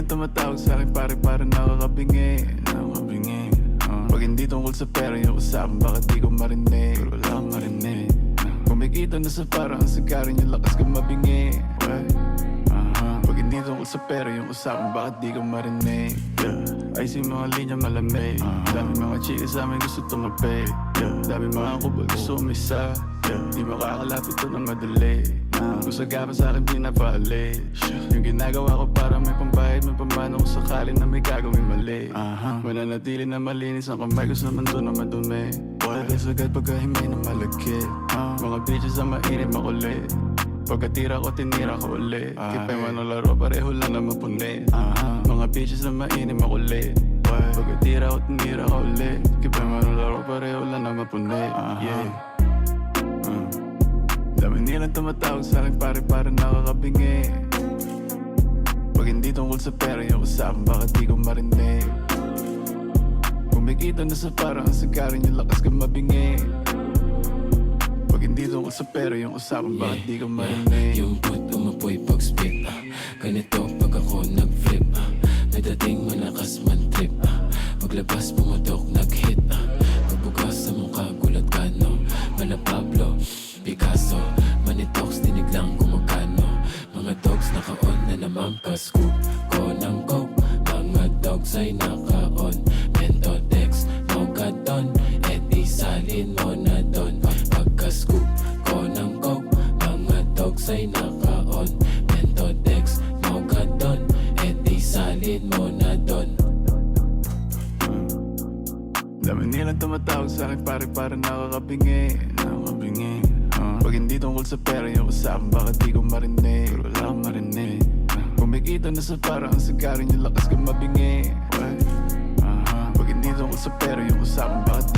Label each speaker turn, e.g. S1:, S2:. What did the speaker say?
S1: nilang tumatawag sa'kin pare nakakabingi. Pag hindi tungkol sa pera yung usapan, bakit di ko marinig? Pero wala akong marinig. Kumikita na sa parang ang sikarin yung lakas ko mabingi. Pag hindi tungkol sa pera yung usapan, bakit di ko marinig? Ay si mga linya malamig. Dami mga chika sa amin gusto tumabi. Dami mga kubal gusto umisa. Di makakalapit to na madali. Kung sagapa sa'kin pinapaalis. Yung ginagawa ko para may pambayad, may pamano kung sakali na may gagawin mali. Mananatili na malinis ang kamay ko sa mundo na madumi. Dahil sagad pagkahimay na malagkit. Mga bitches ang mainit makulit. Pagkatira ko, tinira ko ulit. Kipay man ang laro, pareho lang na mapunit. Mga bitches na mainit makulit. Pagkatira ko, tinira ko ulit. Kipay man ang laro, pareho lang na mapunit. Dami nilang tumatawag sa'kin pare nakakabingi. Pag hindi tungkol sa pera yung usapan, bakit di ko marinig? Kumikita na sa parang ang sikarin yung lakas ko mabingi. Pag hindi tungkol sa pera yung usapan, bakit di ko marinig?
S2: Yung put umapoy pag spit ganito pag ako nag-flip may dating malakas man trip paglabas pumatok nag-hit pagbukas sa mukha gulat ka no Mala Pablo, Picasso Manitox dinig lang gumagano mga dogs naka-on na naman pa-scoop ko ng coke mga dogs ay naka-on Mentodex, Mogadon edi salin mo na don pagka-scoop ko ng coke mga dogs ay naka-on Mentodex, Mogadon edi salin mo na don.
S1: Dami nilang tumatawag sa'kin pare nakakabingi. Pag hindi tungkol sa pera yung usapan, bakit di ko marinig? Pero wala akong marinig. Kumikita na sa parang ang sikarin yung lakas ko mabingi. Pag hindi tungkol sa pera yung usapan, bakit